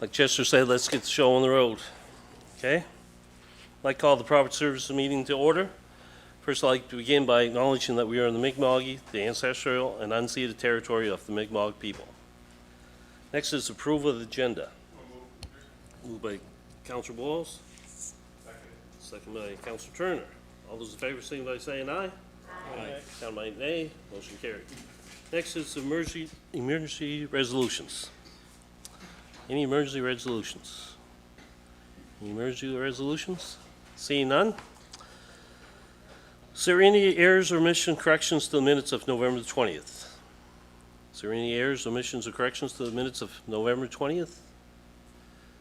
Like Chester said, let's get the show on the road. Okay? I'd like to call the Property Services meeting to order. First, I'd like to begin by acknowledging that we are in the Mi'kmaq, the ancestral and unceded territory of the Mi'kmaq people. Next is approval of the agenda. Moved by Councillor Walls. Second by Councillor Turner. All those in favor, signify by saying aye. Aye. Count by nay. Motion carried. Next is emergency resolutions. Any emergency resolutions? Any emergency resolutions? Seeing none. Is there any errors or omission corrections to the minutes of November the 20th? Is there any errors, omissions, or corrections to the minutes of November 20th?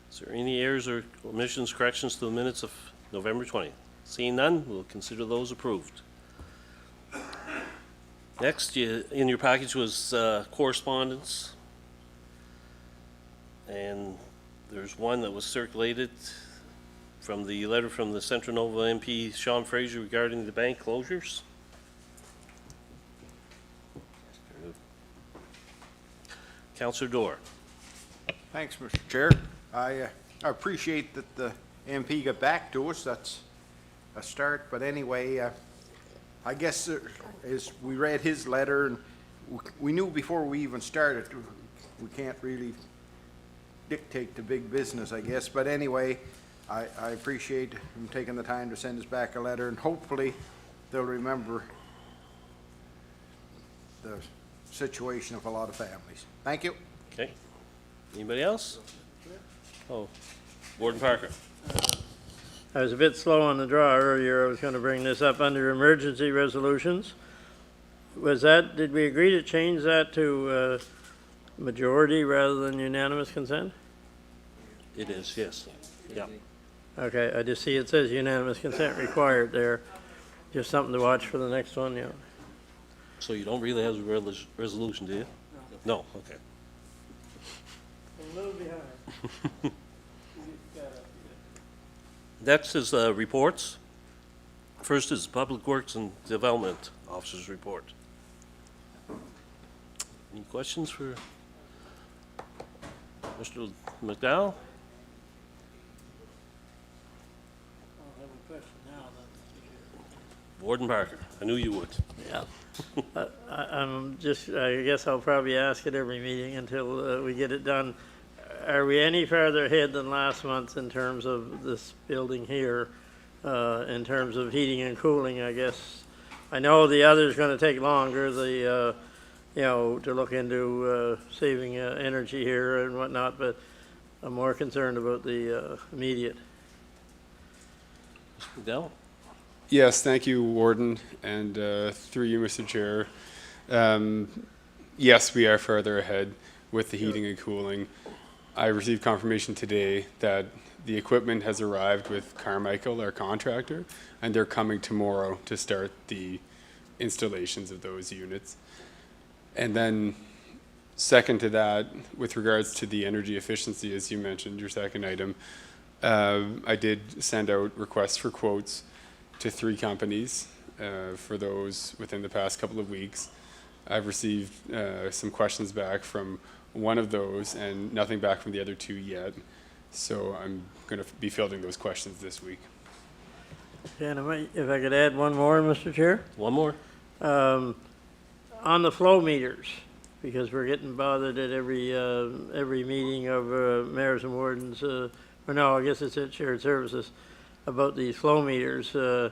Is there any errors or omissions, corrections to the minutes of November 20th? Seeing none, we'll consider those approved. Next, in your package was correspondence. And there's one that was circulated from the letter from the Central Nova MP, Sean Fraser, regarding the bank closures. Councillor Dorr. Thanks, Mr. Chair. I appreciate that the MP got back to us. That's a start. But anyway, I guess as we read his letter, and we knew before we even started, we can't really dictate to big business, I guess. But anyway, I appreciate him taking the time to send us back a letter, and hopefully they'll remember the situation of a lot of families. Thank you. Okay. Anybody else? Oh, Warden Parker. I was a bit slow on the draw earlier. I was going to bring this up under emergency resolutions. Did we agree to change that to majority rather than unanimous consent? It is, yes. Yeah. Okay, I just see it says unanimous consent required there. Just something to watch for the next one, yeah. So you don't really have a resolution, do you? No. Okay. A little behind. Next is reports. First is Public Works and Development Officer's report. Any questions for Mr. McDowell? Warden Parker, I knew you would. Yeah. I guess I'll probably ask at every meeting until we get it done. Are we any further ahead than last month in terms of this building here, in terms of heating and cooling, I guess? I know the other's going to take longer, to look into saving energy here and whatnot, but I'm more concerned about the immediate. Mr. McDowell? Yes, thank you, Warden, and through you, Mr. Chair. Yes, we are further ahead with the heating and cooling. I received confirmation today that the equipment has arrived with Carmichael, our contractor, and they're coming tomorrow to start the installations of those units. And then second to that, with regards to the energy efficiency, as you mentioned, your second item, I did send out requests for quotes to 3 companies for those within the past couple of weeks. I've received some questions back from one of those and nothing back from the other 2 yet. So I'm going to be fielding those questions this week. And if I could add one more, Mr. Chair? One more. On the flow meters, because we're getting bothered at every meeting of mayors and wardens, or no, I guess it's at shared services, about these flow meters. Where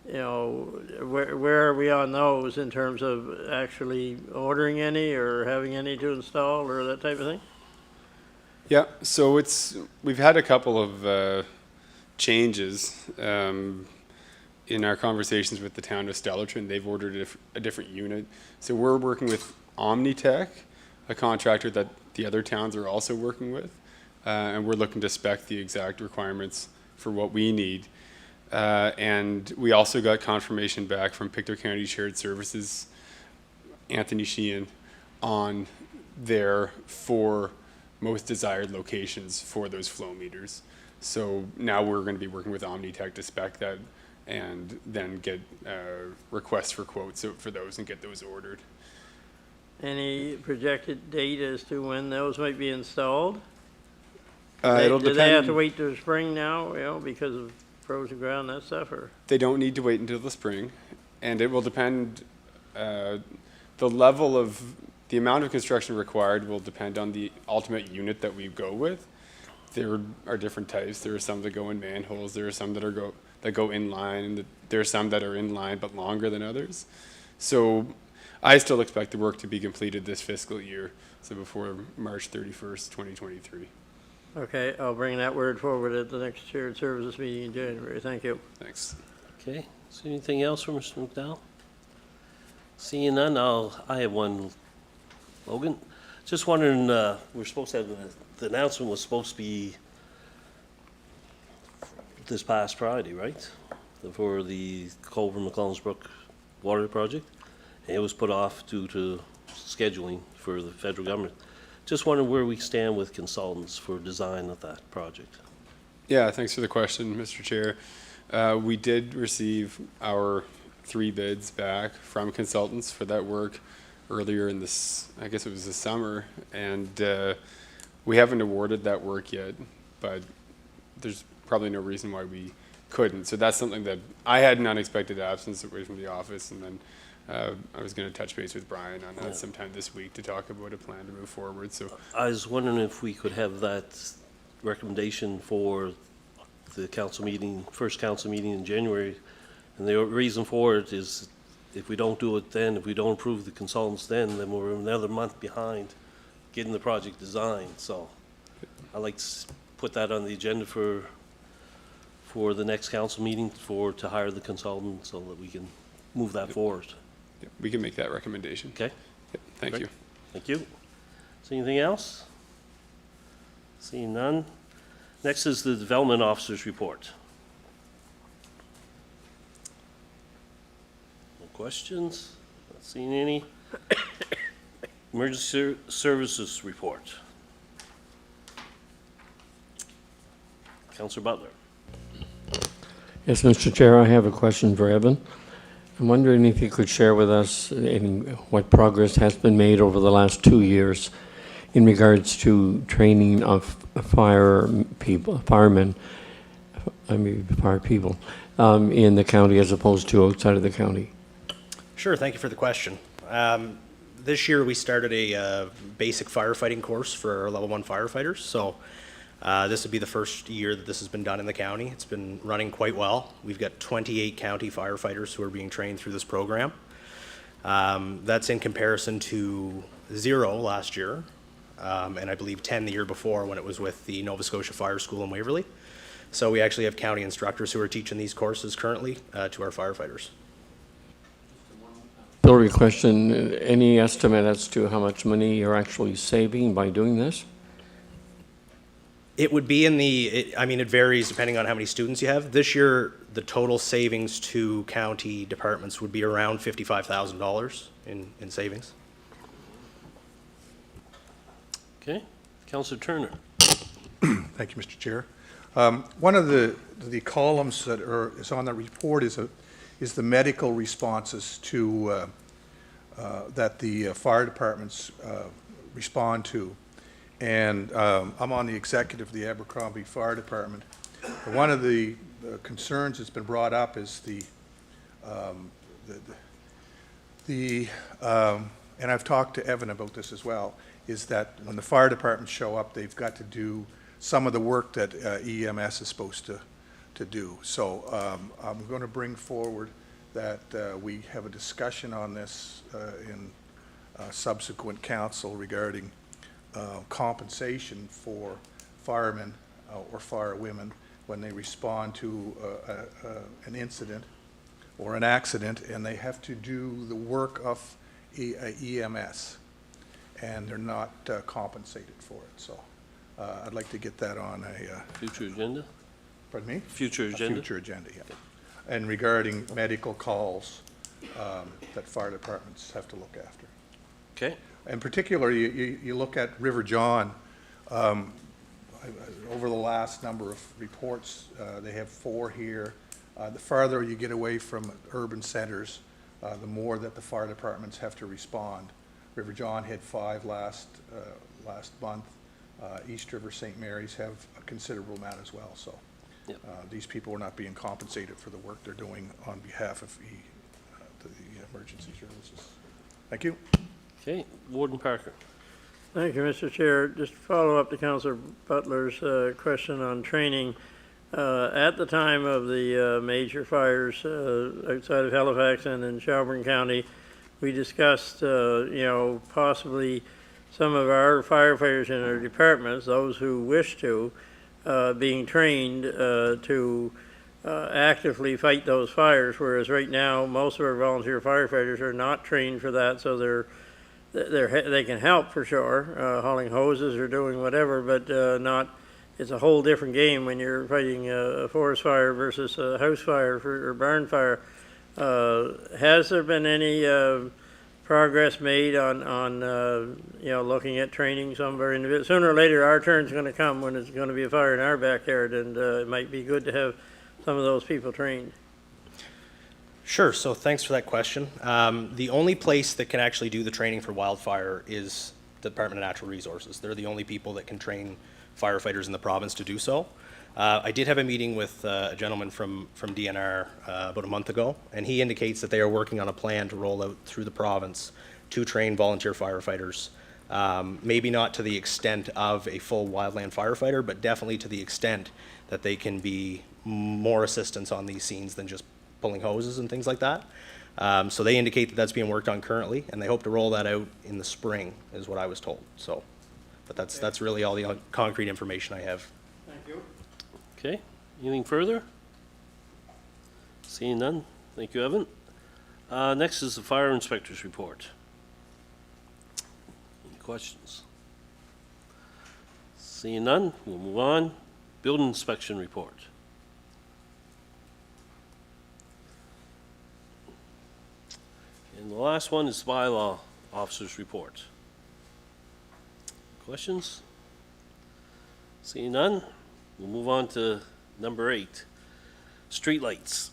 are we on those in terms of actually ordering any or having any to install or that type of thing? Yeah, so we've had a couple of changes in our conversations with the town of Stellarton. They've ordered a different unit. So we're working with Omnitech, a contractor that the other towns are also working with, and we're looking to spec the exact requirements for what we need. And we also got confirmation back from Pictou County Shared Services, Anthony Sheehan, on their 4 most desired locations for those flow meters. So now we're going to be working with Omnitech to spec that and then get requests for quotes for those and get those ordered. Any projected date as to when those might be installed? It'll Do they have to depend. wait till spring now, because of frozen ground, that stuff, or? They don't need to wait until the spring, and it will depend, the level of, the amount of construction required will depend on the ultimate unit that we go with. There are different types. There are some that go in manholes. There are some that go in line, and there are some that are in line but longer than others. So I still expect the work to be completed this fiscal year, so before March 31st, 2023. Okay, I'll bring that word forward at the next shared services meeting in January. Thank you. Thanks. Okay, is there anything else from Mr. McDowell? Seeing none, I have one. Logan, just wondering, we're supposed to have, the announcement was supposed to be this past Friday, right? For the Culver McClellan's Brook water project. And it was put off due to scheduling for the federal government. Just wondering where we stand with consultants for design of that project. Yeah, thanks for the question, Mr. Chair. We did receive our 3 bids back from consultants for that work earlier in this, I guess it was this summer, and we haven't awarded that work yet, but there's probably no reason why we couldn't. So that's something that I had an unexpected absence away from the office, and then I was going to touch base with Brian on that sometime this week to talk about a plan to move forward. So I was wondering if we could have that recommendation for the council meeting, first council meeting in January. And the reason for it is if we don't do it then, if we don't approve the consultants then we're another month behind getting the project designed. So I'd like to put that on the agenda for the next council meeting to hire the consultant so that we can move that forward. yeah, we can make that recommendation. Okay? Yep, thank Great. you. Thank you. Is there anything else? Seeing none. Next is the Development Officer's Report. No questions? Not seeing any. Emergency Services Report. Councilor Butler. Yes, Mr. Chair, I have a question for Evan. I'm wondering if you could share with us what progress has been made over the last 2 years in regards to training of fire people in the county as opposed to outside of the county. Sure, thank you for the question. This year we started a basic firefighting course for our level 1 firefighters. So this would be the first year that this has been done in the county. It's been running quite well. We've got 28 county firefighters who are being trained through this program. That's in comparison to 0 last year, and I believe 10 the year before when it was with the Nova Scotia Fire School in Waverley. So we actually have county instructors who are teaching these courses currently to our firefighters. Auxiliary question, any estimate as to how much money you're actually saving by doing this? It would be in it varies depending on how many students you have. This year, the total savings to county departments would be around $55,000 in savings. Okay. Councilor Turner. Thank you, Mr. Chair. One of the columns that is on that report is the medical responses to that the fire departments respond to. And I'm on the executive of the Abercrombie Fire Department. One of the concerns that's been brought up is and I've talked to Evan about this as well, is that when the fire departments show up, they've got to do some of the work that EMS is supposed to do. So I'm going to bring forward that we have a discussion on this in subsequent council regarding compensation for firemen or firewomen when they respond to an incident or an accident and they have to do the work of EMS and they're not compensated for it. So I'd like to get that on a Future agenda? pardon me? Future A agenda? future agenda, yeah. And regarding medical calls that fire departments have to look after. Okay. In particular, you look at River John, over the last number of reports, they have 4 here. The farther you get away from urban centers, the more that the fire departments have to respond. River John had 5 last month. East River St. Mary's have a considerable amount as well, so. Yep. These people are not being compensated for the work they're doing on behalf of the emergency services. Thank you. Okay, Warden Parker. Thank you, Mr. Chair. Just to follow up to Councillor Butler's question on training. At the time of the major fires outside of Halifax and in Shelburne County, we discussed, possibly some of our firefighters in our departments, those who wish to, being trained to actively fight those fires, whereas right now, most of our volunteer firefighters are not trained for that, so they can help for sure, hauling hoses or doing whatever, but not, it's a whole different game when you're fighting a forest fire versus a house fire or barn fire. Has there been any progress made on looking at training some of our individuals? Sooner or later, our turn's going to come when it's going to be a fire in our backyard, and it might be good to have some of those people trained. Sure, so thanks for that question. The only place that can actually do the training for wildfire is the Department of Natural Resources. They're the only people that can train firefighters in the province to do so. I did have a meeting with a gentleman from DNR about a month ago, and he indicates that they are working on a plan to roll out through the province to train volunteer firefighters. Maybe not to the extent of a full wildland firefighter, but definitely to the extent that they can be more assistance on these scenes than just pulling hoses and things like that. So they indicate that that's being worked on currently, and they hope to roll that out in the spring, is what I was told. So, but that's really all the concrete information I have. Thank you. Okay, anything further? Seeing none, thank you, Evan. Next is the fire inspector's report. Any questions? Seeing none, we'll move on. Building inspection report. And the last one is bylaw officer's report. Questions? Seeing none, we'll move on to number 8, streetlights.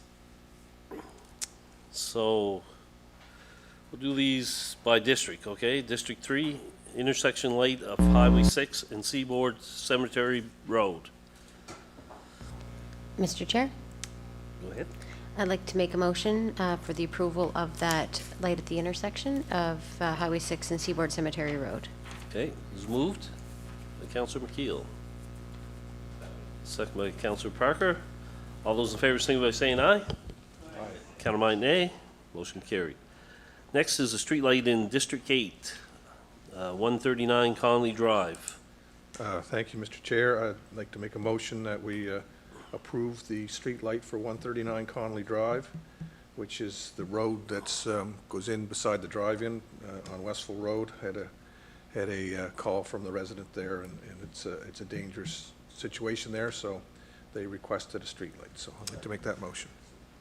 So we'll do these by district, okay? District 3, intersection light of Highway 6 and Seaboard Cemetery Road. Mr. Chair, Go ahead. I'd like to make a motion for the approval of that light at the intersection of Highway 6 and Seaboard Cemetery Road. Okay, it's moved by Councillor McKeel. Second by Councillor Parker. All those in favor signify by saying aye. Aye. Count of mine nay. Motion carried. Next is a street light in District 8, 139 Conley Drive. Thank you, Mr. Chair. I'd like to make a motion that we approve the street light for 139 Conley Drive, which is the road that's goes in beside the drive-in on Westfall Road. Had a call from the resident there, and it's a dangerous situation there, so they requested a street light. So I'd like to make that motion.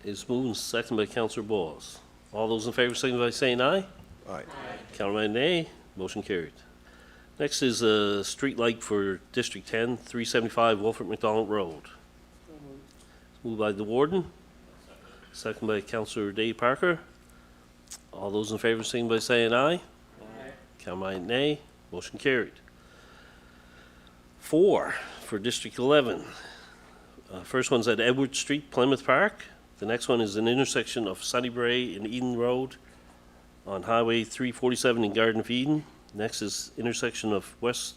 It's moved and seconded by Councillor Bowles. All those in favor signify by saying aye. Aye. Count of mine nay. Motion carried. Next is a street light for District 10, 375 Wilfred McDonald Road. Moved by the warden, second by Councillor Dave Parker. All those in favor signify by saying aye. Aye. Count my nay. Motion carried. 4 for District 11. First one's at Edward Street, Plymouth Park. The next one is an intersection of Sunnybray and Eden Road on Highway 347 in Garden of Eden. Next is intersection of West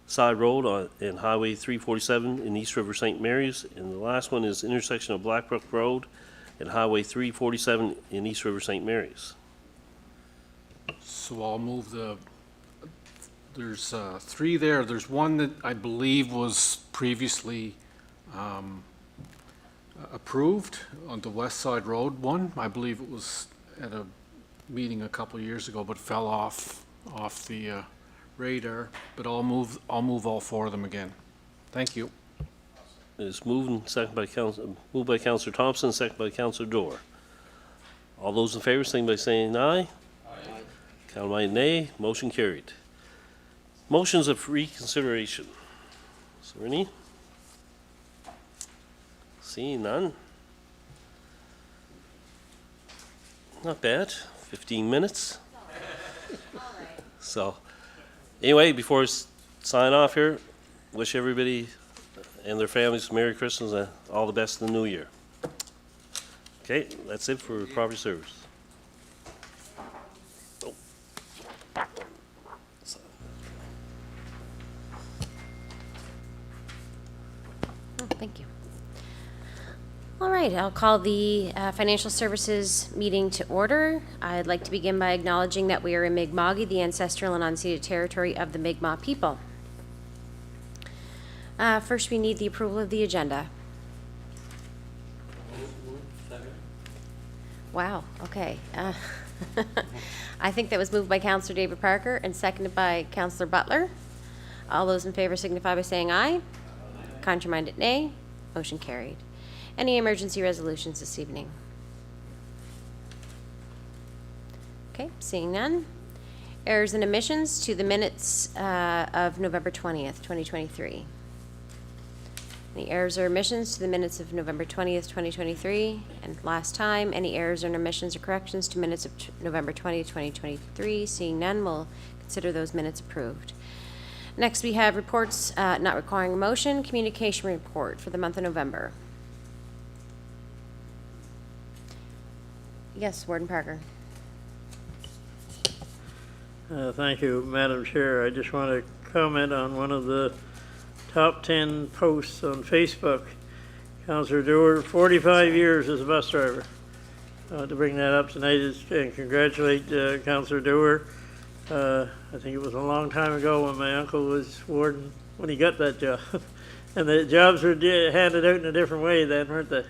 Side Road and Highway 347 in East River St. Mary's. And the last one is intersection of Blackbrook Road and Highway 347 in East River St. Mary's. So I'll move there's 3 there. There's one that I believe was previously approved on the West Side Road one. I believe it was at a meeting a couple of years ago, but fell off the radar. But I'll move all 4 of them again. Thank you. It's moved by Councillor Thompson, second by Councillor Dorr. All those in favor, signify by saying aye. Aye. Count my nay. Motion carried. Motions of reconsideration. Is there any? Seeing none. Not bad. 15 minutes. So, anyway, before I sign off here. Wish everybody and their families Merry Christmas and all the best in the new year. Okay, that's it for property service. Oh, thank you. All right, I'll call the Financial Services meeting to order. I'd like to begin by acknowledging that we are in Mi'kma'ki, the ancestral and unceded territory of the Mi'kmaq people. First, we need the approval of the agenda. Wow, okay. I think that was moved by Councillor David Parker and seconded by Councillor Butler. All those in favor signify by saying aye. Contrary-minded, nay. Motion carried. Any emergency resolutions this evening? Okay, seeing none. Errors and omissions to the minutes of November 20th, 2023. Any errors or omissions to the minutes of November 20th, 2023? And last time, any errors or omissions or corrections to minutes of November 20th, 2023? Seeing none, we'll consider those minutes approved. Next, we have reports not requiring a motion. Communication report for the month of November. Yes, Warden Parker. Thank you, Madam Chair. I just want to comment on one of the top 10 posts on Facebook. Councillor Dewar, 45 years as a bus driver. To bring that up tonight and congratulate Councillor Dewar. I think it was a long time ago when my uncle was warden, when he got that job. And the jobs were handed out in a different way then, weren't they?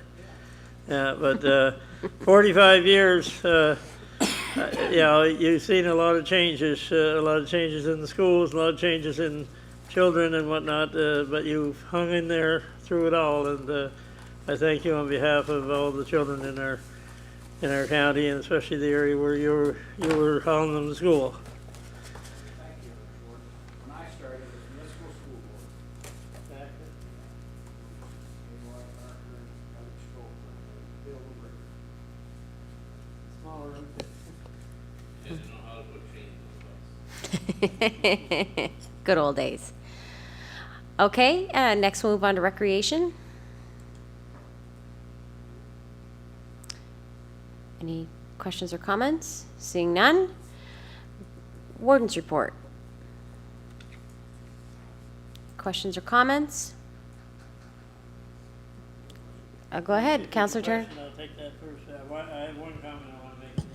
But 45 years, yeah, you've seen a lot of changes in the schools, a lot of changes in children and whatnot, but you've hung in there through it all, and I thank you on behalf of all the children in our county, and especially the area where you were hauling them to school. Thank you, When I started as municipal school board, Good old days. Okay, next we'll move on to recreation. Any questions or comments? Seeing none. Warden's report. Questions or comments? Go ahead, Councillor Turner. I'll take that first. I have one comment I want to make.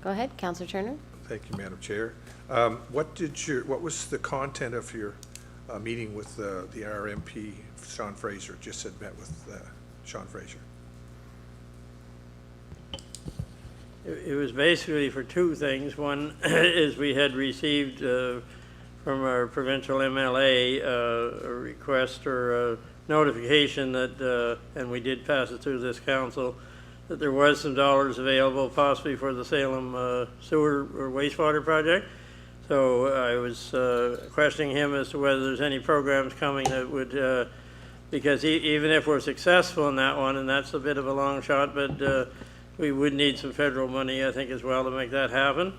Go ahead, Councillor Turner. Thank you, Madam Chair. What was the content of your meeting with the RMP, Sean Fraser? Just said met with Sean Fraser. It was basically for two things. One is we had received from our provincial MLA a request or a notification that, and we did pass it through this council, that there was some dollars available possibly for the Salem sewer or wastewater project. So I was questioning him as to whether there's any programs coming that would, because even if we're successful in that one, and that's a bit of a long shot, but we would need some federal money, I think, as well to make that happen.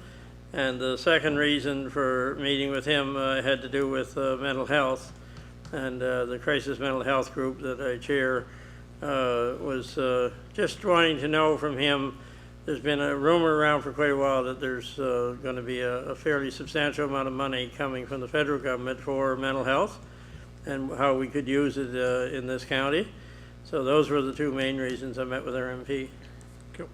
And the second reason for meeting with him had to do with mental health. And the Crisis Mental Health Group that I chair was just wanting to know from him. There's been a rumor around for quite a while that there's going to be a fairly substantial amount of money coming from the federal government for mental health and how we could use it in this county. So those were the two main reasons I met with our MP. Cool.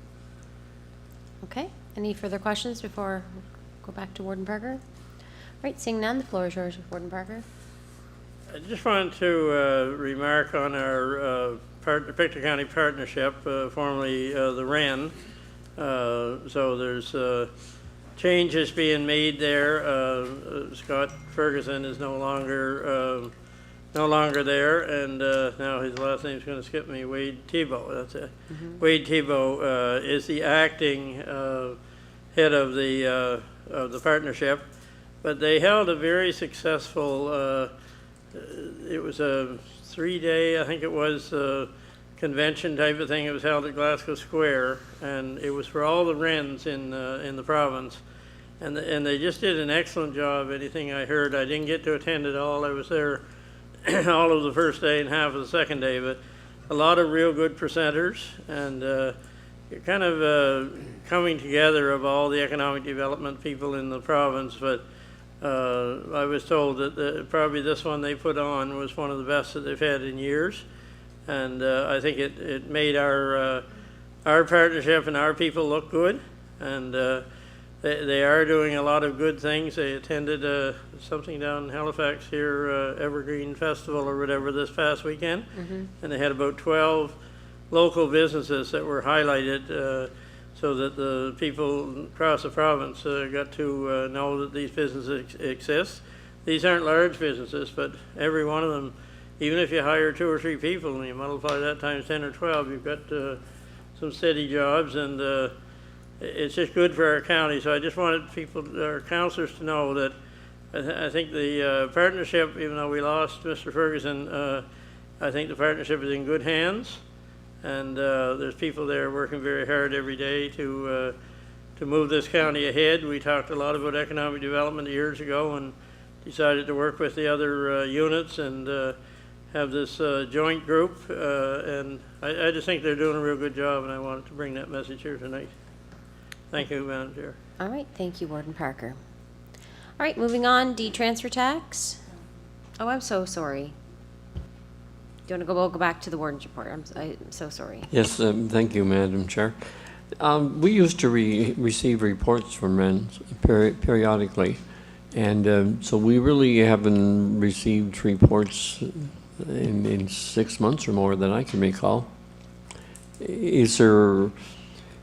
Okay, any further questions before we go back to Warden Parker? All right, seeing none, the floor is yours, Warden Parker. I just wanted to remark on our Pictou County Partnership, formerly the WREN. So there's changes being made there. Scott Ferguson is no longer there, and now his last name's going to skip me. Wade Thibault. That's it. Wade Thibault is the acting head of the partnership, but they held a very successful. It was a 3-day, I think it was, convention type of thing. It was held at Glasgow Square, and it was for all the WRENs in the province. And they just did an excellent job, anything I heard. I didn't get to attend it all. I was there all of the first day and half of the second day, but a lot of real good presenters, and kind of coming together of all the economic development people in the province. But I was told that probably this one they put on was one of the best that they've had in years, and I think it made our partnership and our people look good, and they are doing a lot of good things. They attended something down in Halifax here, Evergreen Festival or whatever, this past weekend, and they had about 12 local businesses that were highlighted, so that the people across the province got to know that these businesses exist. These aren't large businesses, but every one of them, even if you hire 2 or 3 people and you multiply that times 10 or 12, you've got some steady jobs, and it's just good for our county. So I just wanted people, our councillors, to know that I think the partnership, even though we lost Mr. Ferguson, I think the partnership is in good hands. And there's people there working very hard every day to move this county ahead. We talked a lot about economic development years ago and decided to work with the other units and have this joint group. And I just think they're doing a real good job, and I wanted to bring that message here tonight. Thank you, Madam Chair. All right, thank you, Warden Parker. All right, moving on, D transfer tax. Oh, I'm so sorry. Do you want to go back to the warden's report? I'm so sorry. Yes, thank you, Madam Chair. We used to receive reports from rents periodically, and so we really haven't received reports in 6 months or more that I can recall.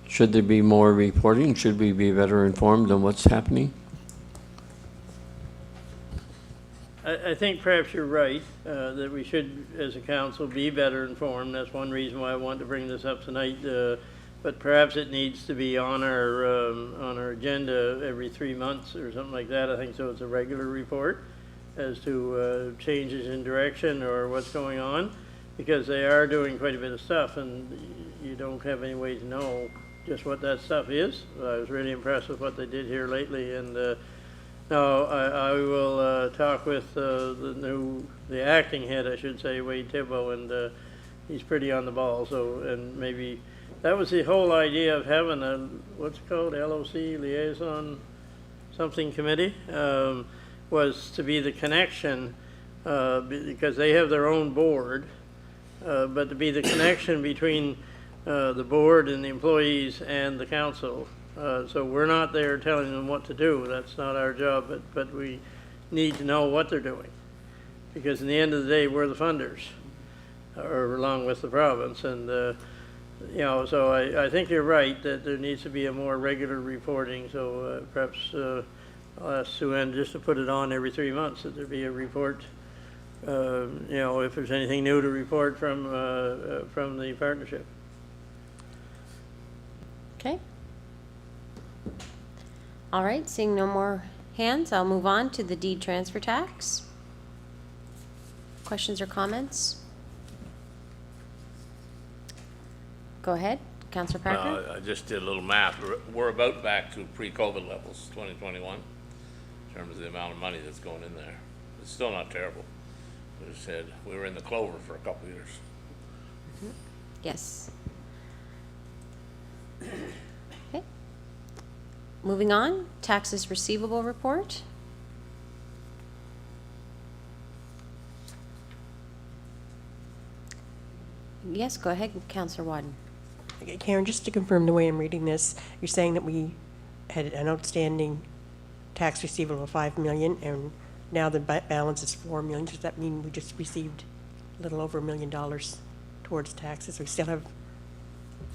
Should there be more reporting? Should we be better informed on what's happening? I think perhaps you're right, that we should, as a council, be better informed. That's one reason why I wanted to bring this up tonight. But perhaps it needs to be on our agenda every 3 months or something like that. I think so. It's a regular report as to changes in direction or what's going on, because they are doing quite a bit of stuff, and you don't have any way to know just what that stuff is. I was really impressed with what they did here lately, and no, I will talk with the acting head, I should say, Wade Tibbo, and he's pretty on the ball. So, and maybe that was the whole idea of having a, what's it called, LOC, liaison something committee, was to be the connection, because they have their own board, but to be the connection between the board and the employees and the council. So we're not there telling them what to do. That's not our job, but we need to know what they're doing. Because in the end of the day, we're the funders, or along with the province. And, you know, so I think you're right that there needs to be a more regular reporting. So perhaps I'll ask Sue-Ann just to put it on every 3 months, that there be a report, you know, if there's anything new to report from the partnership. Okay. All right, seeing no more hands, I'll move on to the deed transfer tax. Questions or comments? Go ahead, Councillor Parker. I just did a little math. We're about back to pre-COVID levels, 2021, in terms of the amount of money that's going in there. It's still not terrible. As I said, we were in the clover for a couple of years. Yes. Okay. Moving on, taxes receivable report. Yes, go ahead, Councillor Wadden. Karen, just to confirm the way I'm reading this, you're saying that we had an outstanding tax receivable of $5 million, and now the balance is $4 million. Does that mean we just received a little over $1 million towards taxes? We still have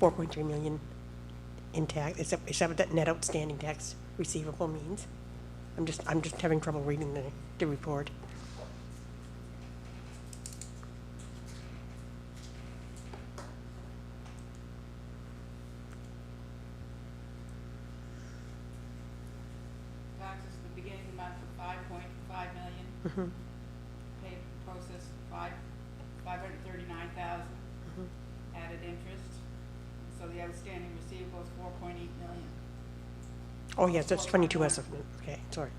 $4.3 million in tax. Is that what that net outstanding tax receivable means? I'm just having trouble reading the report. Taxes at the beginning of the month were $5.5 million. Paid process $539,000. Added interest. So the outstanding receivable is $4.8 million. Oh, yes, that's 22 as of, okay, sorry.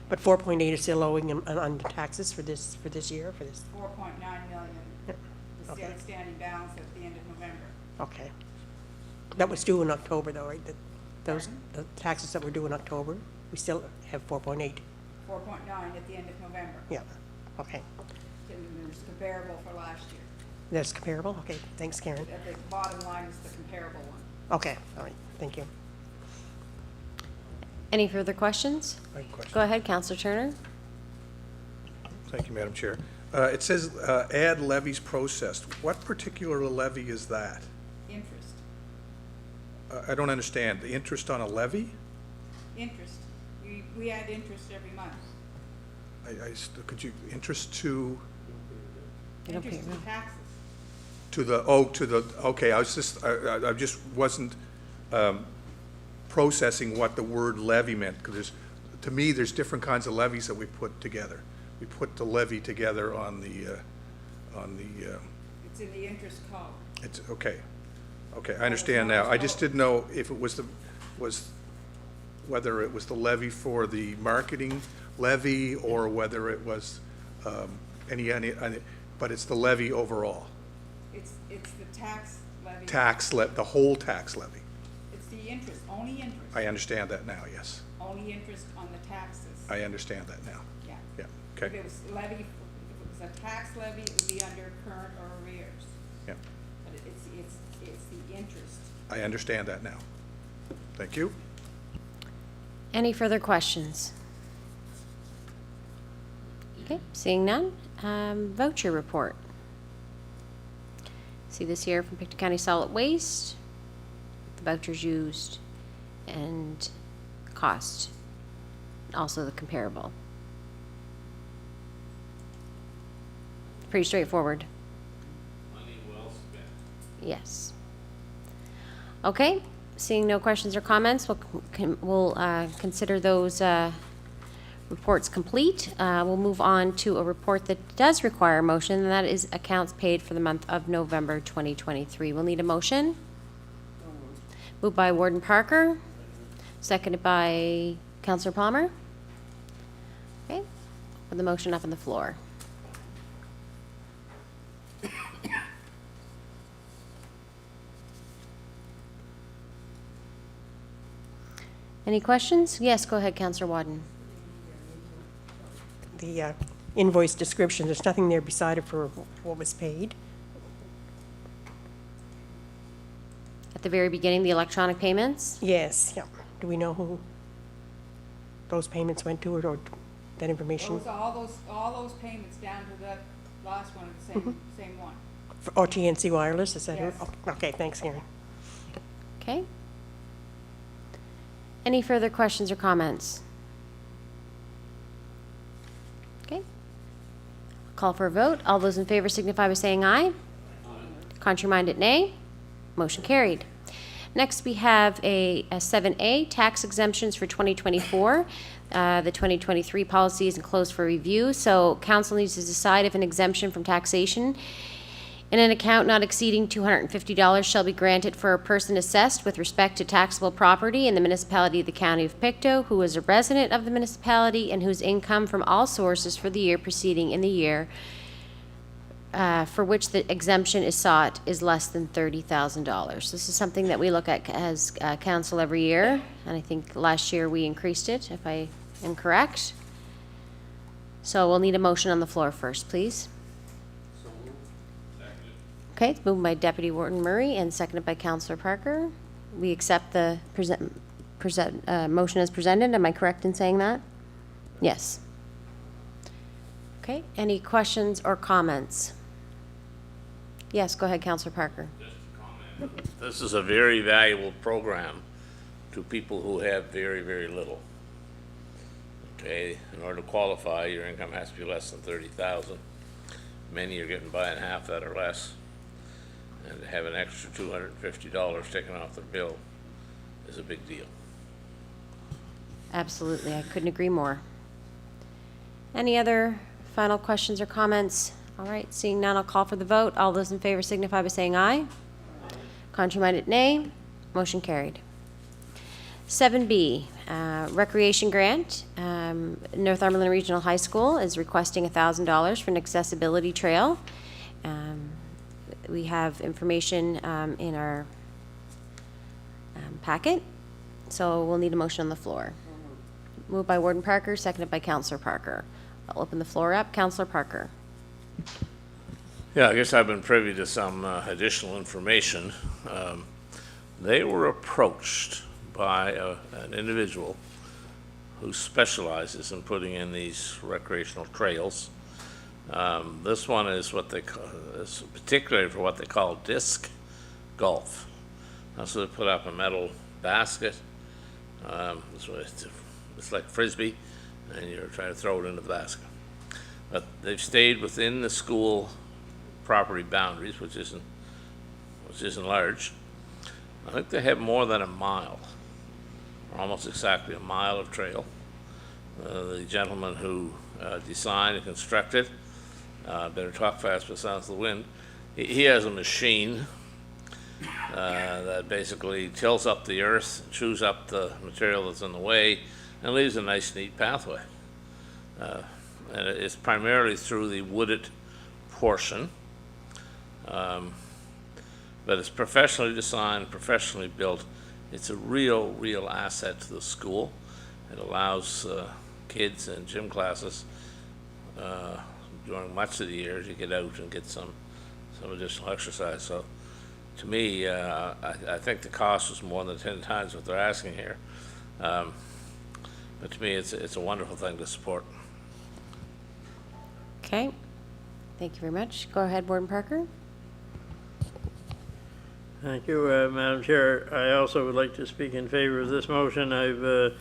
But 4.8 is still owing on the taxes for this year, for this, 4.9 million is the Okay. outstanding balance at the end of November. okay. That was due in October though, right? Those, the taxes that were due in October, we still have 4.8. 4.9 at the end of November. Yeah, okay. And it's comparable for last year. That's comparable? Okay, thanks, Karen. At the bottom line is the comparable one. Okay, all right, thank you. Any further questions? I have a question. Go ahead, Counselor Turner. Thank you, Madam Chair. It says add levies processed. What particular levy is that? Interest, I don't understand. The interest on a levy? interest. We add interest every month. Could you, interest to, You don't pay Interest it and taxes. okay, I just wasn't processing what the word levy meant, because to me, there's different kinds of levies that we put together. We put the levy together on the, It's in the interest column. it's, okay, I understand now. I just didn't know if it was whether it was the levy for the marketing levy, or whether it was any, but it's the levy overall. It's the tax levy. The whole tax levy. It's the interest, only interest. I understand that now, yes. Only interest on the taxes. I understand that now. Yeah. Yeah, If okay, it was levy, if it was a tax levy, it would be under current or arrears. yeah. But it's the interest. I understand that now. Thank you. Any further questions? Okay, seeing none. Voucher report. See this here from Pictou County Solid Waste, the vouchers used, and cost, also the comparable. Pretty straightforward. Money well spent. Yes. Okay, seeing no questions or comments, we'll consider those reports complete. We'll move on to a report that does require a motion, and that is accounts paid for the month of November 2023. We'll need a motion. Moved by Warden Parker, seconded by Councillor Palmer. Okay, put the motion up on the floor. Any questions? Yes, go ahead, Councillor Wadden. The invoice description, there's nothing there beside it for what was paid. At the very beginning, the electronic payments? Yes, yeah. Do we know who those payments went to, or that information? All those payments down to that last one, are the same one. For TNC Wireless, is that it? Yes. Oh, okay, thanks, Karen. Okay. Any further questions or comments? Okay. Call for a vote. All those in favor signify by saying aye. Contrary-minded, nay. Motion carried. Next, we have a 7A, tax exemptions for 2024. The 2023 policy is enclosed for review, so council needs to decide if an exemption from taxation in an account not exceeding $250 shall be granted for a person assessed with respect to taxable property in the municipality of the county of Pictou, who is a resident of the municipality and whose income from all sources for the year preceding in the year for which the exemption is sought is less than $30,000. This is something that we look at as council every year, and I think last year we increased it, if I am correct. So we'll need a motion on the floor first, please. Okay, it's moved by Deputy Warden Murray and seconded by Councillor Parker. We accept the motion as presented. Am I correct in saying that? Yes. Okay, any questions or comments? Yes, go ahead, Councillor Parker. Just a comment. This is a very valuable program to people who have very, very little. Okay, in order to qualify, your income has to be less than 30,000. Many are getting by in half that or less. And to have an extra $250 taken off their bill is a big deal. Absolutely, I couldn't agree more. Any other final questions or comments? All right, seeing none, I'll call for the vote. All those in favor signify by saying aye. Contrary-minded, nay. Motion carried. 7B, Recreation grant, Northumberland Regional High School is requesting $1,000 for an accessibility trail. We have information in our packet, so we'll need a motion on the floor. Moved by Warden Parker, seconded by Councillor Parker. I'll open the floor up. Councillor Parker. Yeah, I guess I've been privy to some additional information. They were approached by an individual who specializes in putting in these recreational trails. This one is what they call, is particularly for what they call disc golf. So they put up a metal basket. It's like Frisbee, and you're trying to throw it into the basket. But they've stayed within the school property boundaries, which isn't large. I think they have more than a mile, or almost exactly a mile of trail. The gentleman who designed and constructed, better talk fast but sounds the wind, he has a machine that basically tills up the earth, chews up the material that's in the way, and leaves a nice neat pathway. And it's primarily through the wooded portion. But it's professionally designed, professionally built. It's a real asset to the school. It allows kids in gym classes during much of the year to get out and get some additional exercise. So to me, I think the cost was more than 10 times what they're asking here. But to me, it's a wonderful thing to support. Okay. Thank you very much. Go ahead, Warden Parker. Thank you, Madam Chair. I also would like to speak in favor of this motion. I've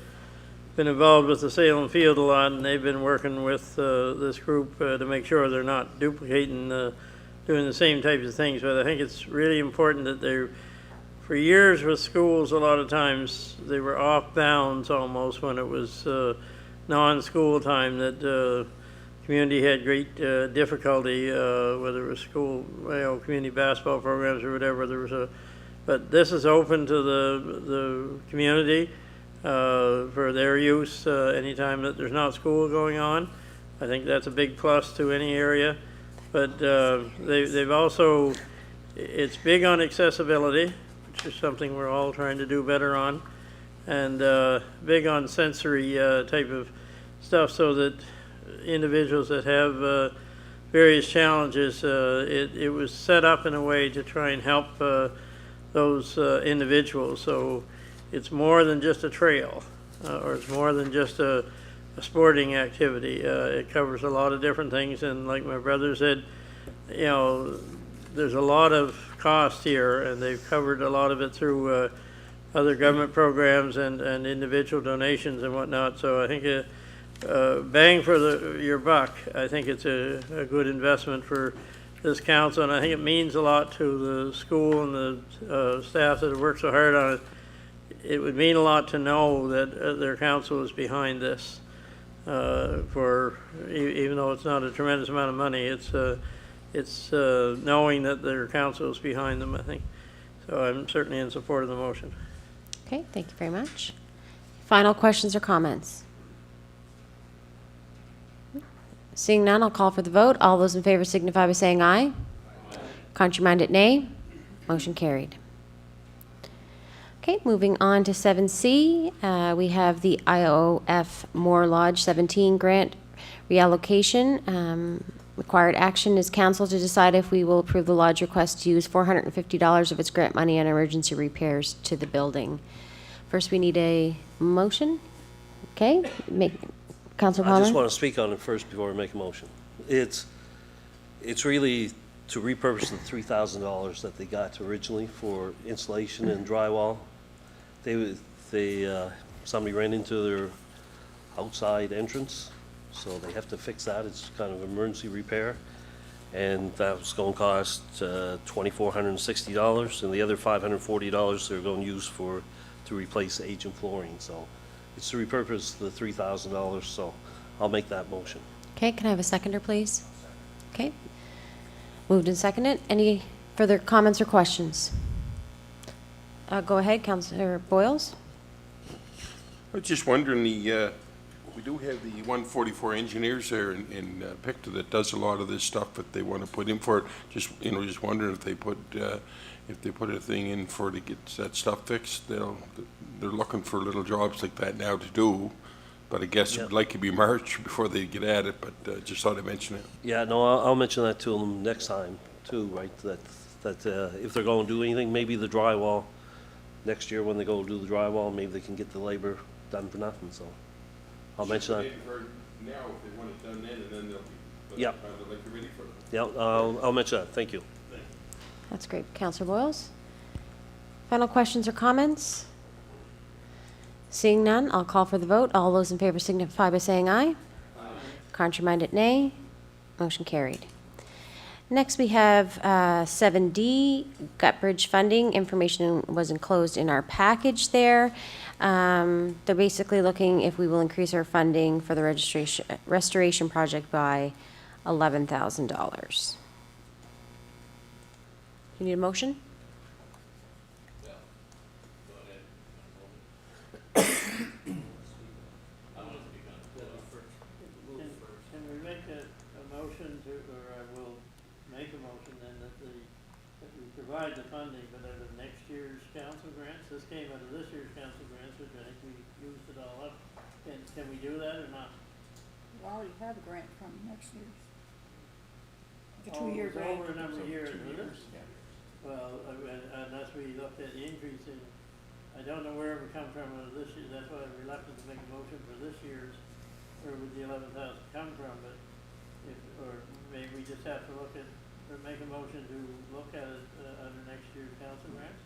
been involved with the Salem Field a lot, and they've been working with this group to make sure they're not duplicating, doing the same types of things. But I think it's really important that they're, for years with schools, a lot of times they were off bounds almost when it was non-school time, that community had great difficulty, whether it was school, community basketball programs or whatever. There was but this is open to the community for their use anytime that there's not school going on. I think that's a big plus to any area. But they've also, it's big on accessibility, which is something we're all trying to do better on, and big on sensory type of stuff, so that individuals that have various challenges, it was set up in a way to try and help those individuals. So it's more than just a trail, or it's more than just a sporting activity. It covers a lot of different things, and like my brother said, you know, there's a lot of cost here, and they've covered a lot of it through other government programs and individual donations and whatnot. So I think bang for your buck. I think it's a good investment for this council, and I think it means a lot to the school and the staff that have worked so hard on it. It would mean a lot to know that their council is behind this. Even though it's not a tremendous amount of money, it's knowing that their council is behind them, I think. So I'm certainly in support of the motion. Okay, thank you very much. Final questions or comments? Seeing none, I'll call for the vote. All those in favor signify by saying aye. Contrary-minded, nay. Motion carried. Okay, moving on to 7C, we have the IOOF Moore Lodge 17 grant reallocation. Required action is council to decide if we will approve the lodge request to use $450 of its grant money on emergency repairs to the building. First, we need a motion. Okay, Councilor Palmer? I just want to speak on it first before we make a motion. It's really to repurpose the $3,000 that they got originally for insulation and drywall. Somebody ran into their outside entrance, so they have to fix that. It's kind of emergency repair, and that was going to cost $2,460, and the other $540 they're going to use to replace agent flooring. So it's to repurpose the $3,000, so I'll make that motion. Okay, can I have a seconder, please? Okay. Moved and seconded. Any further comments or questions? Go ahead, Councilor Boyles. I was just wondering, we do have the 144 engineers there in Pictou that does a lot of this stuff that they want to put in for it. Just, just wondering if they put a thing in to get that stuff fixed, they're looking for little jobs like that now to do. But I guess it would likely be March before they get at it, but just thought I'd mention it. Yeah, no, I'll mention that to them next time too, right? That if they're going to do anything, maybe the drywall, next year when they go do the drywall, maybe they can get the labor done for nothing, so I'll mention that. Now, if they want it done then, and then they'll be, Yep. they'll be ready for it. Yeah, I'll mention that, thank you. That's great. Counselor Boyles? Final questions or comments? Seeing none, I'll call for the vote. All those in favor signify by saying aye. Aye. Contrary-minded, nay. Motion carried. Next, we have 7D, gut bridge funding. Information was enclosed in our package there. They're basically looking if we will increase our funding for the restoration project by $11,000. You need a motion? Can we make a motion to, or I will make a motion then that we provide the funding, but out of next year's council grants? This came out of this year's council grants, which I think we used it all up. Can we do that or not? We already have a grant from next year's. The Oh, two-year it's grant. over a number of years, was it? Well, unless we looked at the increase in, I don't know where it would come from out of this year, that's why I'm reluctant to make a motion for this year's, where would the 11,000 come from, but if, or maybe we just have to look at, or make a motion to look at it, under next year's council grants?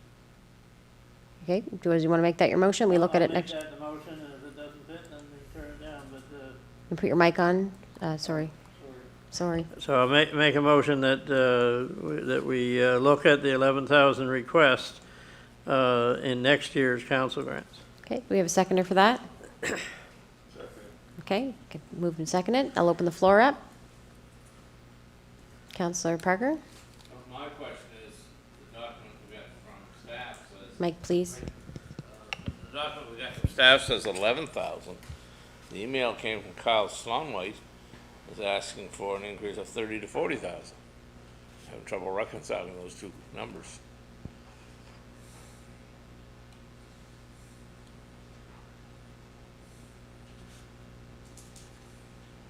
Okay, do you want to make that your motion? We look at it next. I'll make that the motion, and if it doesn't fit, then we turn it down, but, You put your mic on. Sorry. Sorry. So I'll make a motion that, that we look at the 11,000 request in next year's council grants. Okay, we have a seconder for that? Okay, moved and seconded. I'll open the floor up. Councillor Parker? My question is, the document we got from staff says. Mike, please. The document we got from staff says 11,000. The email came from Kyle Slonwhite, was asking for an increase of 30 to 40,000. Having trouble reconciling those two numbers.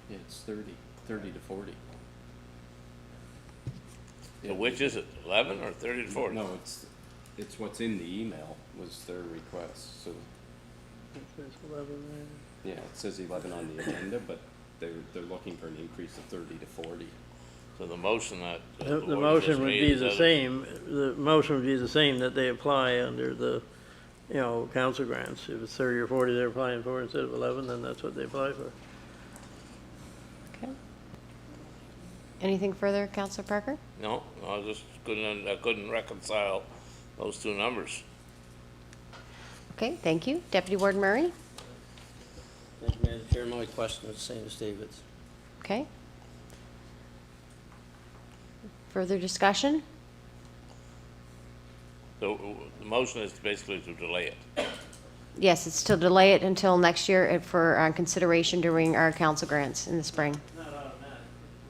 Yeah, it's 30 to 40. So which is it, 11 or 30 to 40? No, it's what's in the email was their request, so, yeah, it says 11 on the agenda, but they're looking for an increase of 30 to 40. So the motion that. The board motion just would made be is the that- same, the motion would be the same that they apply under the, council grants. If it's 30 or 40 they're applying for instead of 11, then that's what they apply for. Okay. Anything further, Councillor Parker? No, I just couldn't reconcile those two numbers. Okay, thank you. Deputy Warden Murray? Thank you, Madam Chair. My question is the same as David's. Okay. Further discussion? So the motion is basically to delay it. Yes, it's to delay it until next year for consideration during our council grants in the spring.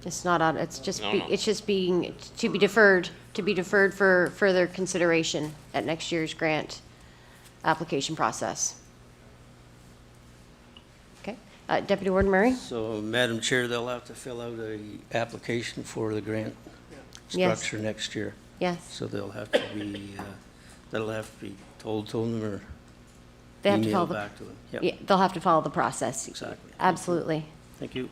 It's not on, it's just, No, be- no. it's just being, to be deferred for further consideration at next year's grant application process. Okay, Deputy Warden Murray? So, Madam Chair, they'll have to fill out a application for the grant Yes. structure next year. Yes, So they'll have to be, that'll have to be told to them or they have to follow emailed the, back to them. Yep, yeah, they'll have to follow the process. exactly. Absolutely. Thank you.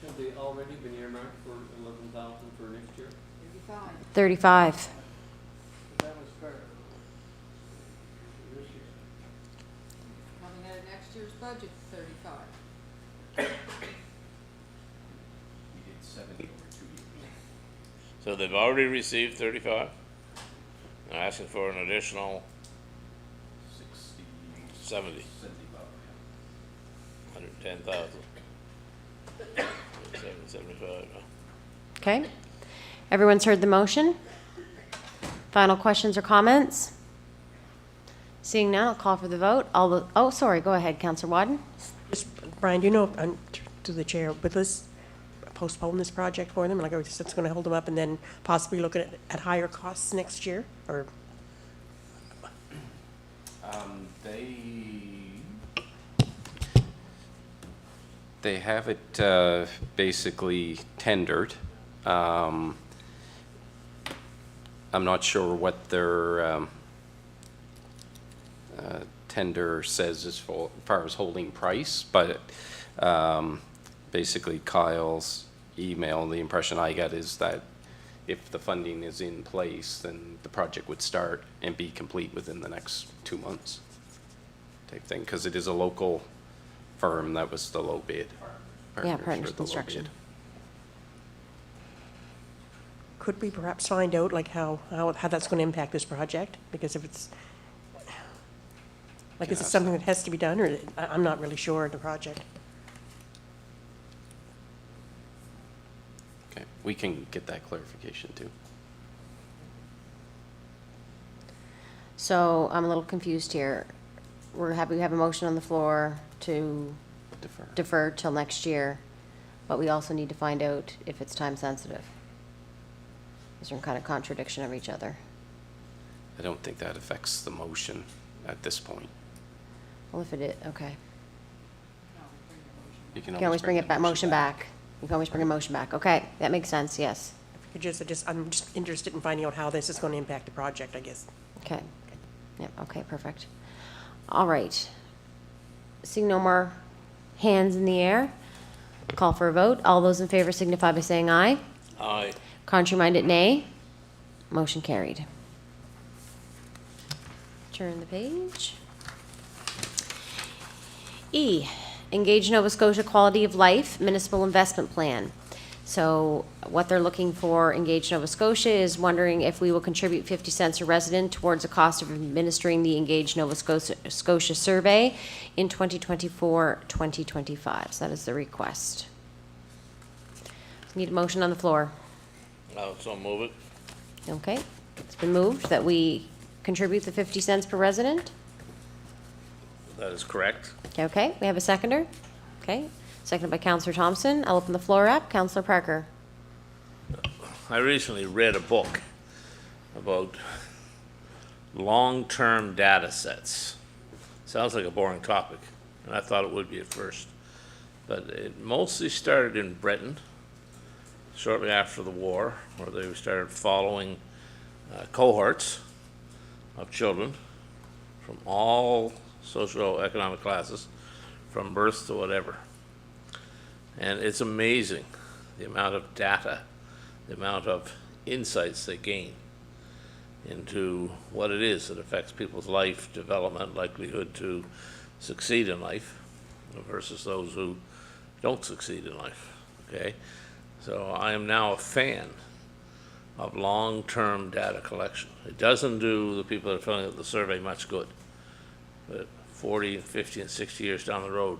Have they already been earmarked for 11,000 for next year? 35. 35. Coming out of next year's budget, 35. We did 70 over 2 years. So they've already received 35? They're asking for an additional 60, 70, 75, 110,000. 75, no. Okay. Everyone's heard the motion? Final questions or comments? Seeing none, I'll call for the vote. Oh, sorry, go ahead, Counselor Wadden. Just, Brian, do you know, to the chair, would this postpone this project for them? Like, are we just going to hold them up and then possibly look at higher costs next year? Or, They have it basically tendered. I'm not sure what their tender says as far as holding price, but basically Kyle's email, the impression I get is that if the funding is in place, then the project would start and be complete within the next 2 months type thing, because it is a local firm that was the low bid. Yeah, Partners were Partners the low Construction. bid. could we perhaps find out, like, how that's going to impact this project? Because if it's, like, is it something that has to be done, or I'm not really sure of the project. Okay, we can get that clarification too. So I'm a little confused here. We have a motion on the floor to defer till next year, but we also need to find out if it's time sensitive. Is there kind of contradiction of each other? I don't think that affects the motion at this point. Well, if it is, okay. You You can always bring it back, motion back. You can always bring a motion back. Okay, that makes sense, yes. If you I'm just interested in finding out how this is going to impact the project, I guess. Okay. Yep, okay, perfect. All right. Seeing no more hands in the air, call for a vote. All those in favor signify by saying aye. Aye. Contrary-minded, nay. Motion carried. Turn the page. E, Engage Nova Scotia Quality of Life Municipal Investment Plan. So what they're looking for, Engage Nova Scotia, is wondering if we will contribute 50 cents a resident towards the cost of administering the Engage Nova Scotia survey in 2024-2025. So that is the request. Need a motion on the floor. So move it. Okay, it's been moved that we contribute the 50 cents per resident. That is correct. Okay, we have a seconder. Okay, seconded by Councillor Thompson. I'll open the floor up. Councillor Parker. I recently read a book about long-term data sets. Sounds like a boring topic, and I thought it would be at first. But it mostly started in Britain, shortly after the war, where they started following cohorts of children from all socioeconomic classes, from birth to whatever. And it's amazing the amount of data, the amount of insights they gain into what it is that affects people's life, development, likelihood to succeed in life, versus those who don't succeed in life, okay? So I am now a fan of long-term data collection. It doesn't do the people that are filling out the survey much good. But 40, 50, and 60 years down the road,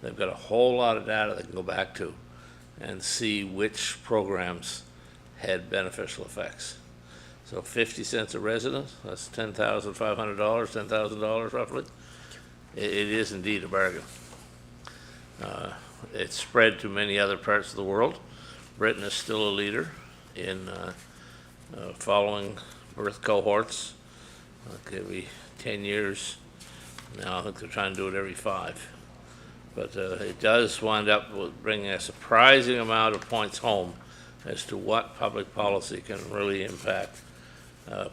they've got a whole lot of data they can go back to and see which programs had beneficial effects. So 50 cents a resident, that's $10,500, $10,000 roughly. It is indeed a bargain. It's spread to many other parts of the world. Britain is still a leader in following birth cohorts. Every 10 years. Now I think they're trying to do it every 5. But it does wind up with bringing a surprising amount of points home as to what public policy can really impact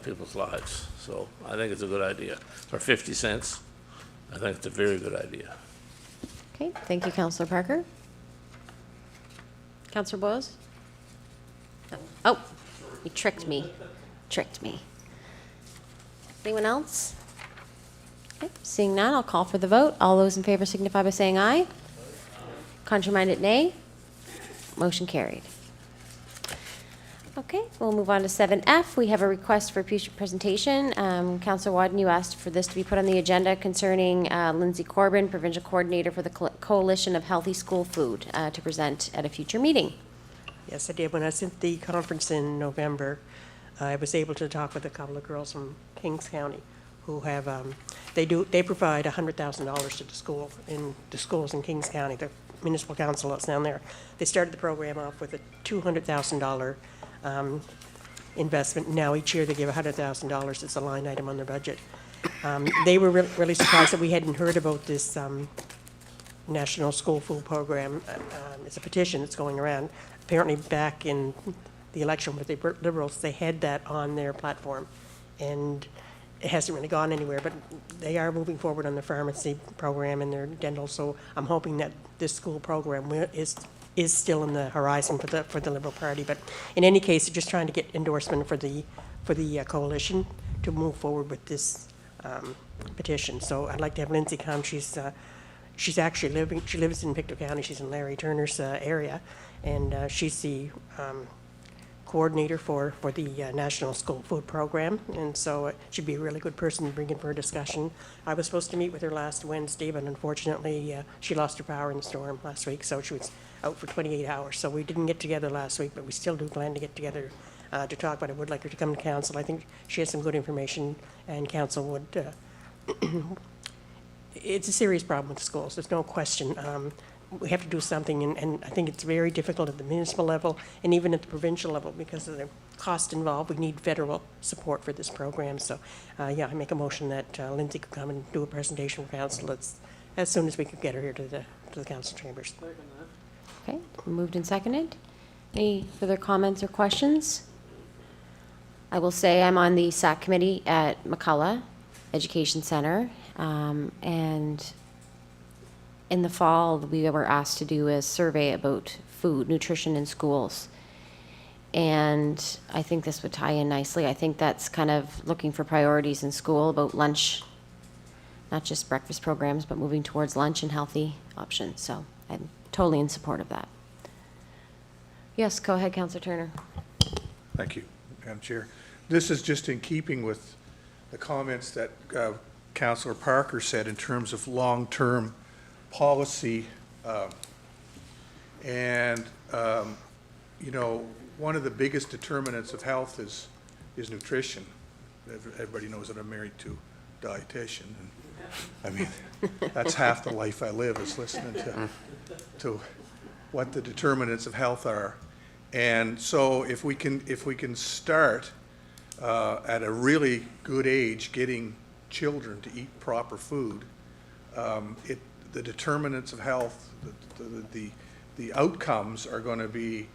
people's lives. So I think it's a good idea. For 50 cents, I think it's a very good idea. Okay, thank you, Councillor Parker. Councillor Boyles? Oh, you tricked me. Tricked me. Anyone else? Okay, seeing none, I'll call for the vote. All those in favor signify by saying aye. Contrary-minded, nay. Motion carried. Okay, we'll move on to 7F. We have a request for a future presentation. Councillor Wadden, you asked for this to be put on the agenda concerning Lindsay Corbin, Provincial Coordinator for the Coalition of Healthy School Food, to present at a future meeting. Yes, I did. When I was at the conference in November, I was able to talk with a couple of girls from Kings County who have, they provide $100,000 to the school, in the schools in Kings County, the municipal council that's down there. They started the program off with a $200,000 investment. Now each year they give $100,000. It's a line item on their budget. They were really surprised that we hadn't heard about this National School Food Program. It's a petition that's going around. Apparently back in the election with the Liberals, they had that on their platform. And it hasn't really gone anywhere, but they are moving forward on the pharmacy program and their dental, so I'm hoping that this school program is still in the horizon for the Liberal Party. But in any case, they're just trying to get endorsement for the coalition to move forward with this petition. So I'd like to have Lindsay come. She's actually she lives in Pictou County. She's in Larry Turner's area, and she's the coordinator for the National School Food Program, and so she'd be a really good person to bring in for a discussion. I was supposed to meet with her last Wednesday, but unfortunately, she lost her power in the storm last week, so she was out for 28 hours. So we didn't get together last week, but we still do plan to get together to talk, but I would like her to come to council. I think she has some good information, and council would, it's a serious problem with the schools, there's no question. We have to do something, and I think it's very difficult at the municipal level and even at the provincial level because of the cost involved. We need federal support for this program. So, yeah, I make a motion that Lindsay could come and do a presentation for council as soon as we could get her here to the council chambers. Okay, moved and seconded. Any further comments or questions? I will say I'm on the SAC committee at McCullough Education Center, and in the fall, we were asked to do a survey about food, nutrition in schools. And I think this would tie in nicely. I think that's kind of looking for priorities in school about lunch, not just breakfast programs, but moving towards lunch and healthy options. So I'm totally in support of that. Yes, go ahead, Councillor Turner. Thank you, Madam Chair. This is just in keeping with the comments that Councillor Parker said in terms of long-term policy, you know, one of the biggest determinants of health is nutrition. Everybody knows that I'm married to a dietitian, and I mean, that's half the life I live is listening to what the determinants of health are. And so if we can start at a really good age getting children to eat proper food, the determinants of health, the outcomes are going to be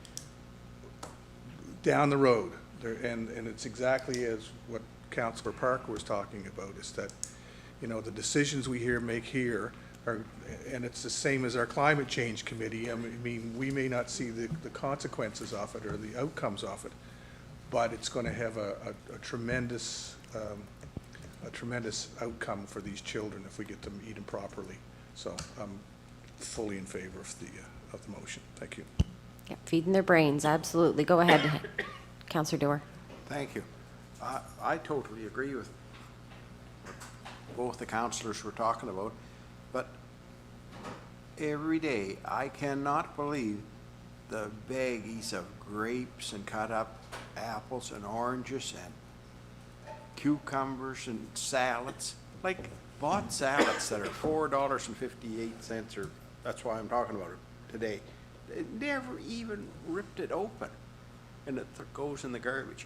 down the road. And it's exactly as what Councillor Parker was talking about, is that, you know, the decisions we make here are, and it's the same as our climate change committee. I mean, we may not see the consequences of it or the outcomes of it, but it's going to have a tremendous outcome for these children if we get them eating properly. So I'm fully in favor of the motion. Thank you. Yeah, feeding their brains, absolutely. Go ahead, Councillor Dorr. Thank you. I totally agree with what both the councillors were talking about, but every day I cannot believe the baggies of grapes and cut up apples and oranges and cucumbers and salads, like bought salads that are $4.58, or that's why I'm talking about it today. They never even ripped it open, and it goes in the garbage.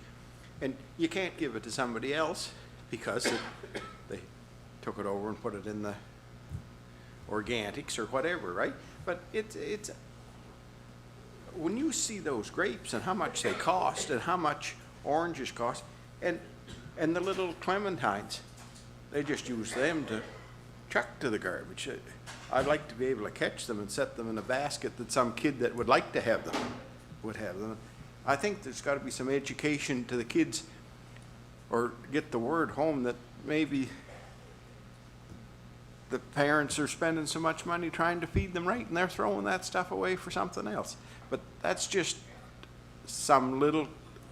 And you can't give it to somebody else because they took it over and put it in the organics or whatever, right? But it's when you see those grapes and how much they cost and how much oranges cost, and the little clementines, they just use them to chuck to the garbage. I'd like to be able to catch them and set them in a basket that some kid that would like to have them would have them. I think there's got to be some education to the kids, or get the word home that maybe the parents are spending so much money trying to feed them right and they're throwing that stuff away for something else. But that's just some little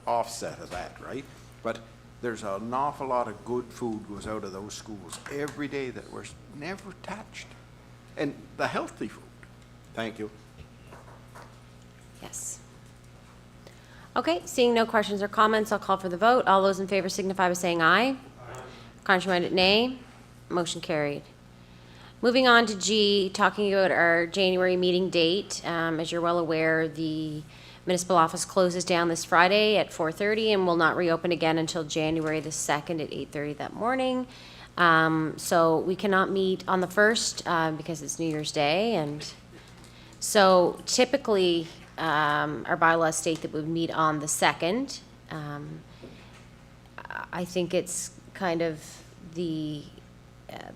offset of that, right? But there's an awful lot of good food goes out of those schools every day that was never touched. And the healthy food. Thank you. Yes. Okay, seeing no questions or comments, I'll call for the vote. All those in favor signify by saying aye. Contrary-minded, nay. Motion carried. Moving on to G, talking about our January meeting date. As you're well aware, the municipal office closes down this Friday at 4:30 and will not reopen again until January the 2nd at 8:30 that morning. So we cannot meet on the 1st because it's New Year's Day. And so typically, our bylaws state that we would meet on the 2nd. I think it's kind of the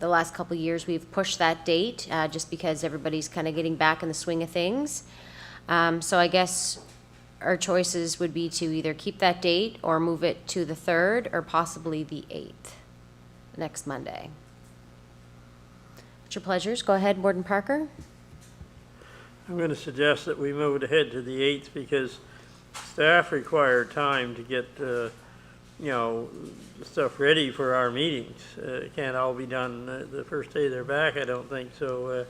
last couple of years we've pushed that date just because everybody's kind of getting back in the swing of things. So I guess our choices would be to either keep that date or move it to the 3rd or possibly the 8th, next Monday. What's your pleasures? Go ahead, Warden Parker. I'm going to suggest that we move it ahead to the 8th because staff require time to get, stuff ready for our meetings. It can't all be done the first day they're back, I don't think. So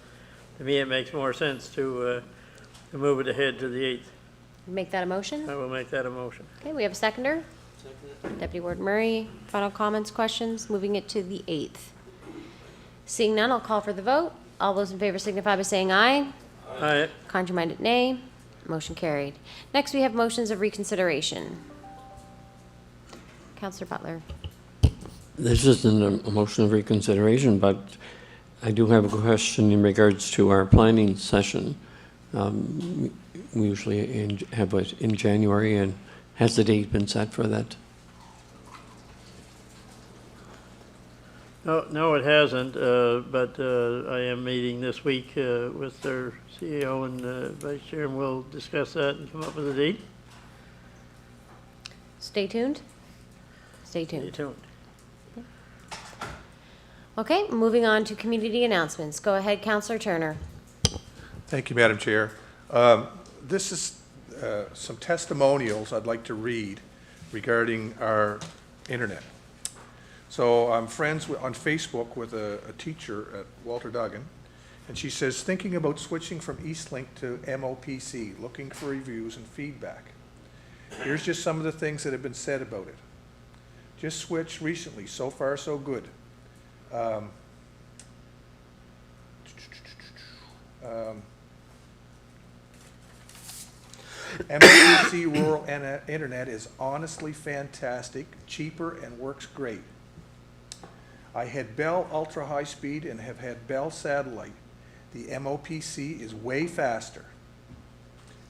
to me, it makes more sense to move it ahead to the 8th. Make that a motion? I will make that a motion. Okay, we have a seconder. Deputy Warden Murray, final comments, questions? Moving it to the 8th. Seeing none, I'll call for the vote. All those in favor signify by saying aye. Aye. Contrary-minded, nay. Motion carried. Next, we have motions of reconsideration. Councillor Butler. This isn't a motion of reconsideration, but I do have a question in regards to our planning session. We usually have it in January, and has the date been set for that? No, it hasn't, but I am meeting this week with their CEO and Vice Chair, and we'll discuss that and come up with a date. Stay tuned. Stay Stay tuned. tuned. Okay, moving on to community announcements. Go ahead, Councillor Turner. Thank you, Madam Chair. This is some testimonials I'd like to read regarding our internet. So I'm friends on Facebook with a teacher at Walter Duggan, and she says, thinking about switching from Eastlink to MOPC, looking for reviews and feedback. Here's just some of the things that have been said about it. Just switched recently, so far so good. MOPC rural internet is honestly fantastic, cheaper, and works great. I had Bell Ultra High Speed and have had Bell Satellite. The MOPC is way faster.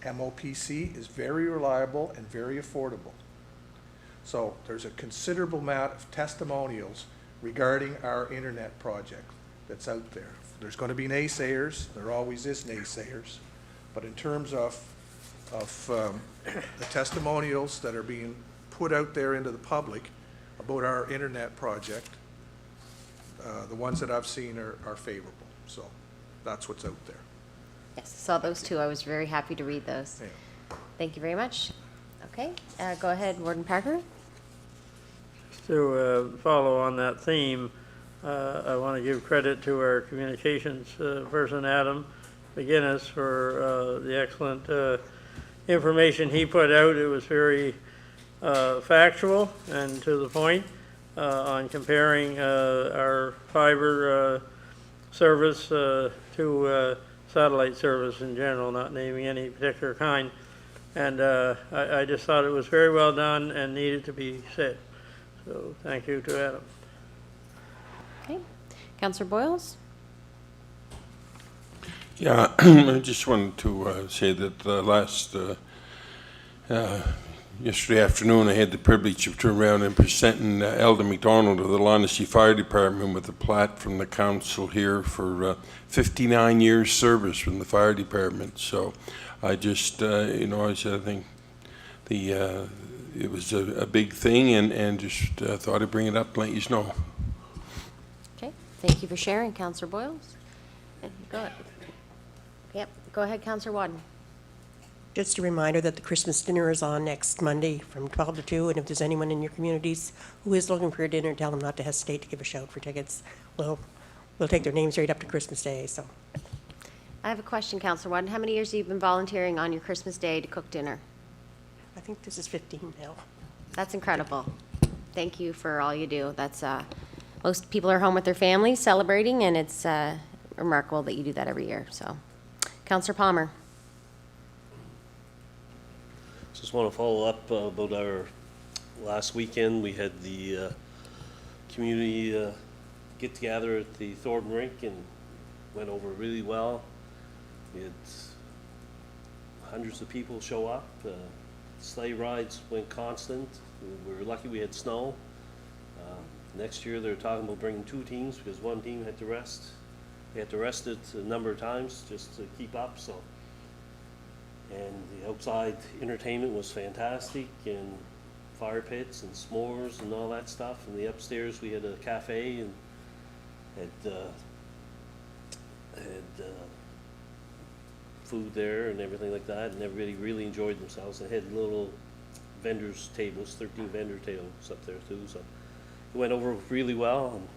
MOPC is very reliable and very affordable. So there's a considerable amount of testimonials regarding our internet project that's out there. There's going to be naysayers. There always is naysayers. But in terms of the testimonials that are being put out there into the public about our internet project, the ones that I've seen are favorable. So that's what's out there. Yes, I saw those two. I was very happy to read those. Yeah. Thank you very much. Okay, go ahead, Warden Parker. To follow on that theme, I want to give credit to our communications person, Adam McGinnis, for the excellent information he put out. It was very factual and to the point on comparing our fiber service to satellite service in general, not naming any particular kind. And I just thought it was very well done and needed to be said. So thank you to Adam. Okay, Councillor Boyles. Yeah, I just wanted to say that yesterday afternoon I had the privilege of turning around and presenting Elder McDonald of the Londonderry Fire Department with a plaque from the council here for 59 years service from the fire department. So I just, I think it was a big thing, and just thought I'd bring it up and let you know. Okay, thank you for sharing, Councillor Boyles. And go ahead. Yep, go ahead, Councillor Wadden. Just a reminder that the Christmas dinner is on next Monday from 12 to 2, and if there's anyone in your communities who is looking for a dinner, tell them not to hesitate to give a shout for tickets. We'll take their names right up to Christmas Day, so. I have a question, Councillor Wadden. How many years have you been volunteering on your Christmas Day to cook dinner? I think this is 15 now. That's incredible. Thank you for all you do. That's most people are home with their families celebrating, and it's remarkable that you do that every year. So, Councillor Palmer. Just want to follow up about our last weekend. We had the community get together at the Thornton Rink and went over really well. We had hundreds of people show up. Sleigh rides went constant. We were lucky we had snow. Next year they're talking about bringing 2 teams because one team had to rest. They had to rest it a number of times just to keep up. So, and the outside entertainment was fantastic, and fire pits and s'mores and all that stuff. And the upstairs we had a cafe and had food there and everything like that, and everybody really enjoyed themselves. They had little vendors tables, 13 vendor tables up there too, so it went over really well. And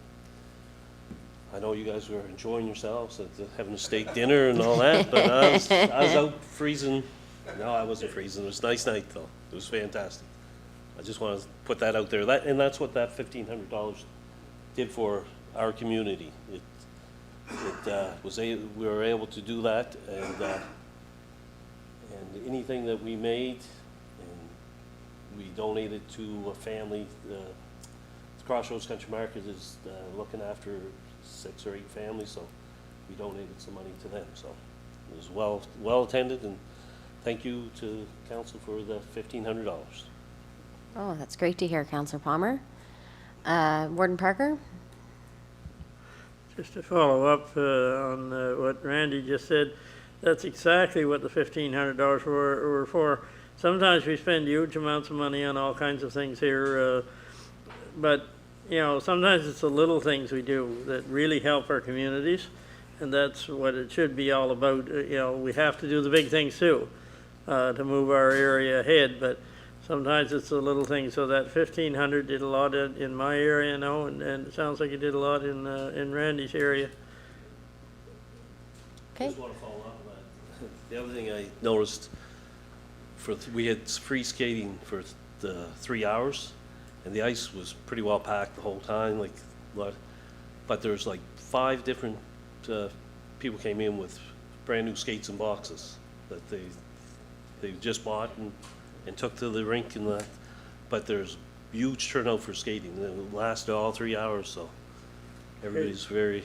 I know you guys were enjoying yourselves, having a steak dinner and all that, but I was out freezing. No, I wasn't freezing. It was a nice night though. It was fantastic. I just want to put that out there. And that's what that $1,500 did for our community. We were able to do that, and anything that we made, and we donated to a family. The Crossroads Country Market is looking after 6 or 8 families, so we donated some money to them. So it was well attended, and thank you to council for the $1,500. Oh, that's great to hear, Councillor Palmer. Warden Parker? Just to follow up on what Randy just said, that's exactly what the $1,500 were for. Sometimes we spend huge amounts of money on all kinds of things here, but you know, sometimes it's the little things we do that really help our communities, and that's what it should be all about. You know, we have to do the big things too to move our area ahead, but sometimes it's the little things. So that $1,500 did a lot in my area now, and it sounds like it did a lot in Randy's area. Okay. Just want to follow up on that. The other thing I noticed, we had free skating for the 3 hours, and the ice was pretty well packed the whole time. But there's like 5 different people came in with brand new skates and boxes that they just bought and took to the rink and that. But there's huge turnout for skating. It lasted all 3 hours, so everybody's very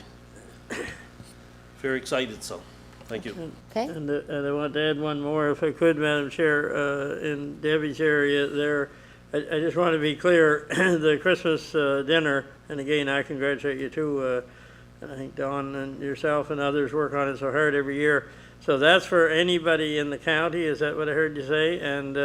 excited. So, thank you. Okay. And I want to add one more, if I could, Madam Chair. In Debbie's area there, I just want to be clear, the Christmas dinner, and again, I congratulate you too, and I think Dawn and yourself and others work on it so hard every year. So that's for anybody in the county, is that what I heard you say? And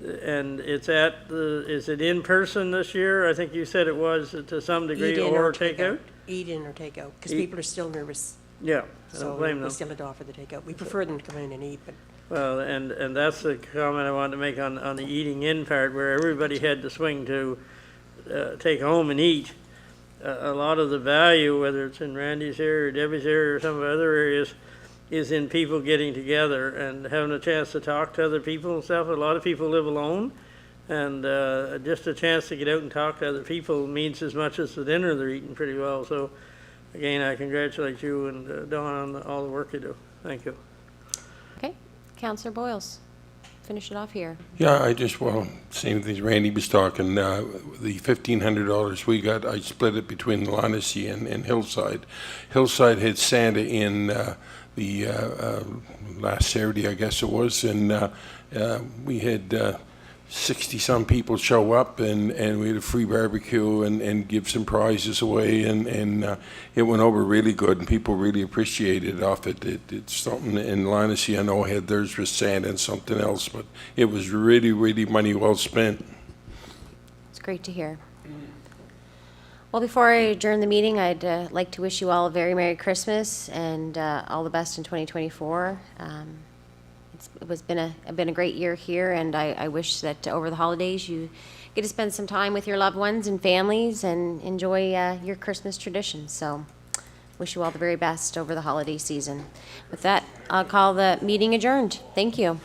it's is it in person this year? I think you said it was to some degree, Eat in or takeout? Eat in or takeout, because people are still nervous. Yeah, I So don't blame we them. still had to offer the takeout. We prefer them to come in and eat, but Well, and that's the comment I wanted to make on the eating in part, where everybody had to swing to take home and eat. A lot of the value, whether it's in Randy's area or Debbie's area or some of the other areas, is in people getting together and having a chance to talk to other people and stuff. A lot of people live alone, and just a chance to get out and talk to other people means as much as the dinner they're eating pretty well. So, again, I congratulate you and Dawn on all the work you do. Thank you. Okay. Councillor Boyles, finish it off here. Yeah, same thing Randy was talking, the $1,500 we got, I split it between Lanacy and Hillside. Hillside had Santa in the last Saturday, I guess it was, and we had 60-some people show up, and we had a free barbecue and give some prizes away, and it went over really good, and people really appreciated off it. It's something in Lanacy, I know, had theirs with Santa and something else, but it was really, really money well spent. It's great to hear. Well, before I adjourn the meeting, I'd like to wish you all a very Merry Christmas and all the best in 2024. It's been a great year here, and I wish that over the holidays you get to spend some time with your loved ones and families and enjoy your Christmas traditions. So, wish you all the very best over the holiday season. With that, I'll call the meeting adjourned. Thank you.